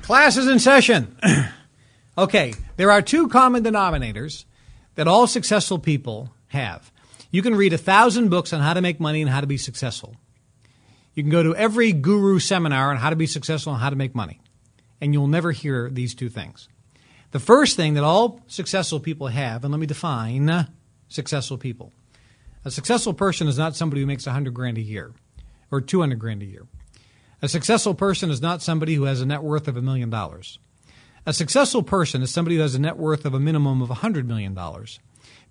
Class is in session. Okay, there are two common denominators that all successful people have. You can read 1,000 books on how to make money and how to be successful. You can go to every guru seminar on how to be successful and how to make money, and you'll never hear these two things. The first thing that all successful people have, and let me define successful people. A successful person is not somebody who makes $100,000 a year or $200,000 a year. A successful person is not somebody who has a net worth of $1 million. A successful person is somebody who has a net worth of a minimum of $100 million.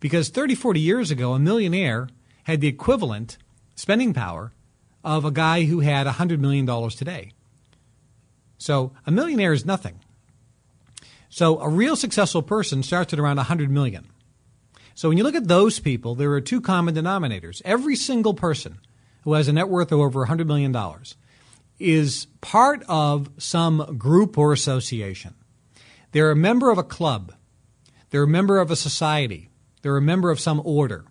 Because 30, 40 years ago, a millionaire had the equivalent spending power of a guy who had $100 million today. So a millionaire is nothing. So a real successful person starts at around 100 million. So when you look at those people, there are two common denominators. Every single person who has a net worth of over $100 million is part of some group or association. They're a member of a club. They're a member of a society. They're a member of some order.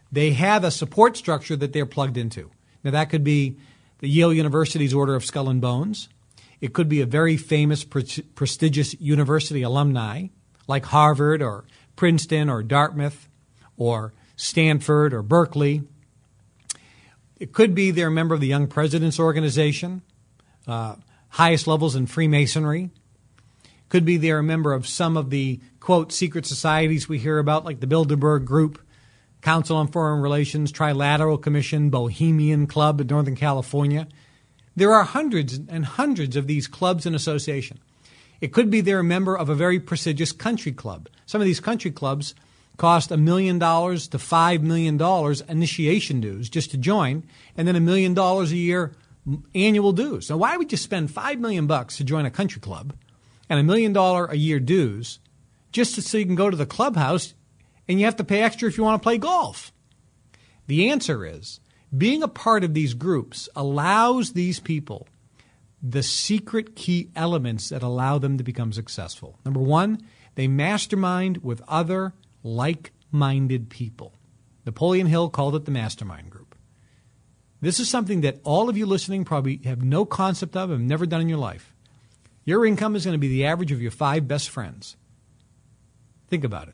They have a support structure that they're plugged into. Now, that could be the Yale University's Order of Skull and Bones. It could be a very famous, prestigious university alumni like Harvard or Princeton or Dartmouth or Stanford or Berkeley. It could be they're a member of the Young Presidents Organization, highest levels in Freemasonry. Could be they're a member of some of the, quote, secret societies we hear about, like the Bilderberg Group, Council on Foreign Relations, Trilateral Commission, Bohemian Club in Northern California. There are hundreds and hundreds of these clubs and associations. It could be they're a member of a very prestigious country club. Some of these country clubs cost $1 million to $5 million initiation dues just to join, and then $1 million a year annual dues. Now, why would you spend $5 million to join a country club and $1 million a year dues just so you can go to the clubhouse and you have to pay extra if you want to play golf? The answer is being a part of these groups allows these people the secret key elements that allow them to become successful. Number one, they mastermind with other like-minded people. Napoleon Hill called it the mastermind group. This is something that all of you listening probably have no concept of and have never done in your life. Your income is going to be the average of your 5 best friends. Think about it.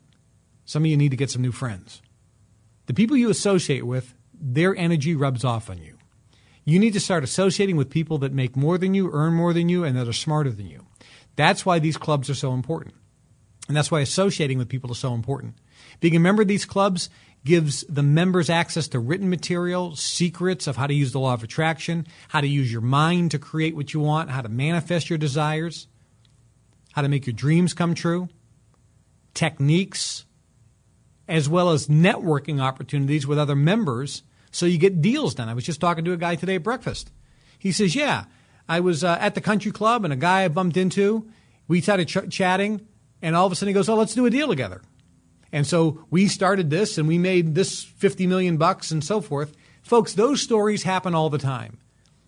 Some of you need to get some new friends. The people you associate with, their energy rubs off on you. You need to start associating with people that make more than you, earn more than you, and that are smarter than you. That's why these clubs are so important. And that's why associating with people is so important. Being a member of these clubs gives the members access to written material, secrets of how to use the law of attraction, how to use your mind to create what you want, how to manifest your desires, how to make your dreams come true, techniques, as well as networking opportunities with other members so you get deals done. I was just talking to a guy today at breakfast. He says, yeah, I was at the country club and a guy I bumped into, we started chatting, and all of a sudden he goes, oh, let's do a deal together. And so we started this and we made this $50 million and so forth. Folks, those stories happen all the time.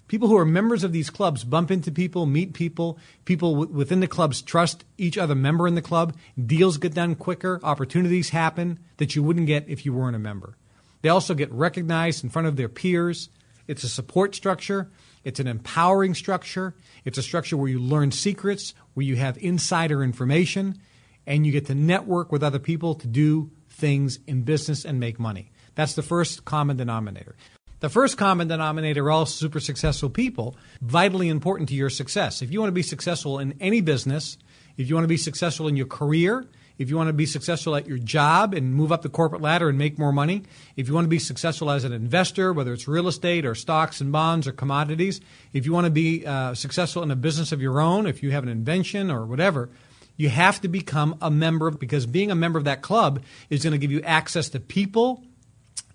People who are members of these clubs bump into people, meet people. People within the clubs trust each other member in the club. Deals get done quicker. Opportunities happen that you wouldn't get if you weren't a member. They also get recognized in front of their peers. It's a support structure. It's an empowering structure. It's a structure where you learn secrets, where you have insider information, and you get to network with other people to do things in business and make money. That's the first common denominator. The first common denominator are all super successful people, vitally important to your success. If you want to be successful in any business, if you want to be successful in your career, if you want to be successful at your job and move up the corporate ladder and make more money, if you want to be successful as an investor, whether it's real estate or stocks and bonds or commodities, if you want to be successful in a business of your own, if you have an invention or whatever, you have to become a member, because being a member of that club is going to give you access to people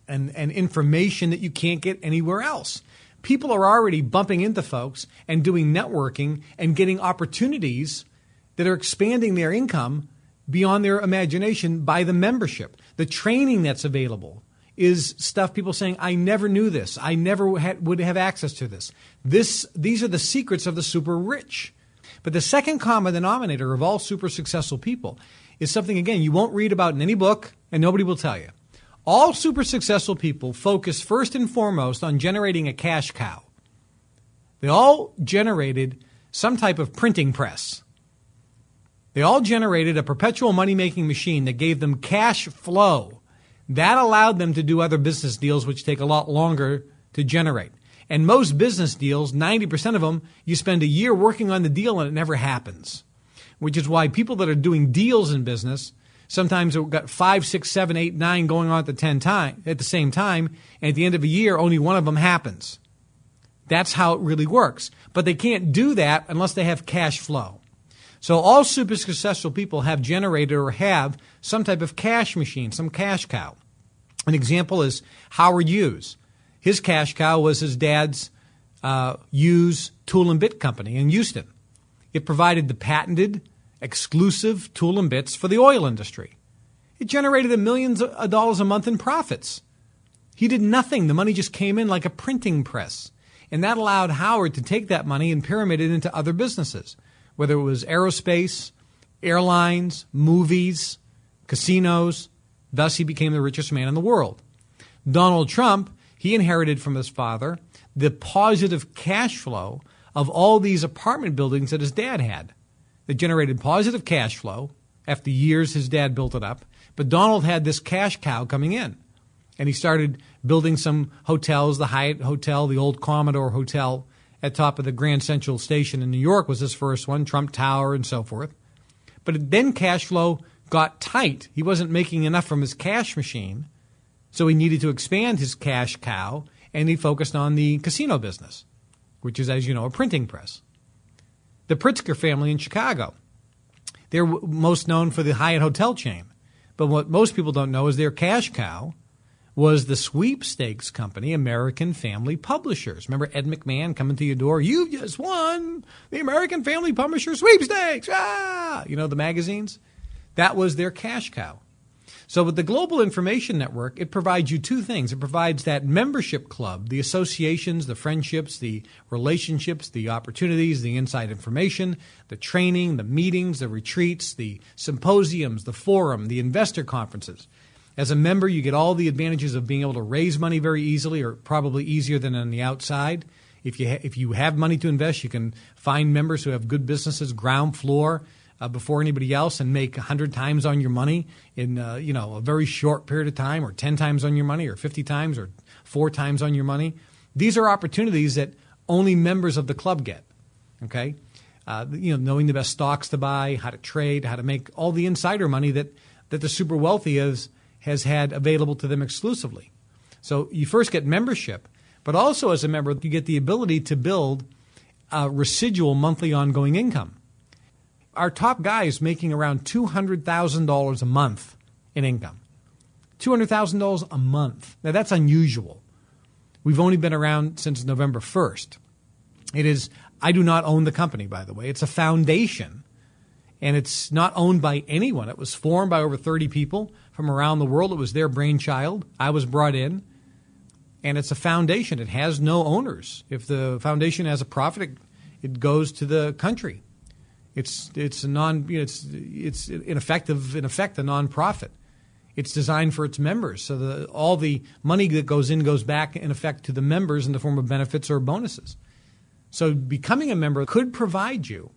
and information that you can't get anywhere else. People are already bumping into folks and doing networking and getting opportunities that are expanding their income beyond their imagination by the membership. The training that's available is stuff people saying, I never knew this. I never would have access to this. These are the secrets of the super rich. But the second common denominator of all super successful people is something, again, you won't read about in any book and nobody will tell you. All super successful people focus first and foremost on generating a cash cow. They all generated some type of printing press. They all generated a perpetual money-making machine that gave them cash flow. That allowed them to do other business deals, which take a lot longer to generate. And most business deals, 90% of them, you spend a year working on the deal and it never happens. Which is why people that are doing deals in business, sometimes they've got 5, 6, 7, 8, 9 going on at the same time, and at the end of a year, only one of them happens. That's how it really works. But they can't do that unless they have cash flow. So all super successful people have generated or have some type of cash machine, some cash cow. An example is Howard Hughes. His cash cow was his dad's Hughes Tool and Bit Company in Houston. It provided the patented, exclusive tool and bits for the oil industry. It generated millions of dollars a month in profits. He did nothing. The money just came in like a printing press. And that allowed Howard to take that money and pyramid it into other businesses, whether it was aerospace, airlines, movies, casinos. Thus, he became the richest man in the world. Donald Trump, he inherited from his father the positive cash flow of all these apartment buildings that his dad had. That generated positive cash flow after years his dad built it up. But Donald had this cash cow coming in. And he started building some hotels, the Hyatt Hotel, the old Commodore Hotel at top of the Grand Central Station in New York was his first one, Trump Tower and so forth. But then cash flow got tight. He wasn't making enough from his cash machine, so he needed to expand his cash cow, and he focused on the casino business, which is, as you know, a printing press. The Pritzker family in Chicago, they're most known for the Hyatt Hotel chain. But what most people don't know is their cash cow was the sweepstakes company, American Family Publishers. Remember Ed McMahon coming to your door? "You've just won the American Family Publishers sweepstakes." Ah! You know, the magazines? That was their cash cow. So with the Global Information Network, it provides you two things. It provides that membership club, the associations, the friendships, the relationships, the opportunities, the inside information, the training, the meetings, the retreats, the symposiums, the forum, the investor conferences. As a member, you get all the advantages of being able to raise money very easily, or probably easier than on the outside. If you have money to invest, you can find members who have good businesses, ground floor, before anybody else, and make 100 times on your money in a very short period of time, or 10 times on your money, or 50 times, or 4 times on your money. These are opportunities that only members of the club get. Okay, knowing the best stocks to buy, how to trade, how to make all the insider money that the super wealthy has had available to them exclusively. So you first get membership, but also as a member, you get the ability to build a residual monthly ongoing income. Our top guy is making around $200,000 a month in income. $200,000 a month. Now, that's unusual. We've only been around since November 1st. I do not own the company, by the way. It's a foundation, and it's not owned by anyone. It was formed by over 30 people from around the world. It was their brainchild. I was brought in, and it's a foundation. It has no owners. If the foundation has a profit, it goes to the country. It's in effect a nonprofit. It's designed for its members, so all the money that goes in goes back in effect to the members in the form of benefits or bonuses. So becoming a member could provide you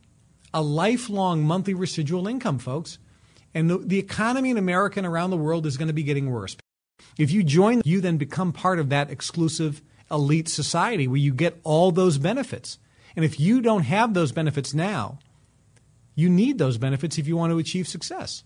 a lifelong monthly residual income, folks. And the economy in America and around the world is going to be getting worse. If you join, you then become part of that exclusive elite society where you get all those benefits. And if you don't have those benefits now, you need those benefits if you want to achieve success.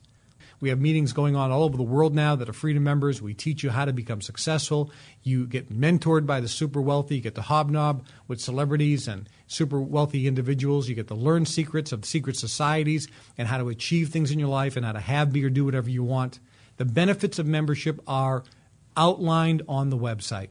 We have meetings going on all over the world now that are Freedom members. We teach you how to become successful. You get mentored by the super wealthy. You get to hobnob with celebrities and super wealthy individuals. You get to learn secrets of secret societies and how to achieve things in your life and how to have, be, or do whatever you want. The benefits of membership are outlined on the website.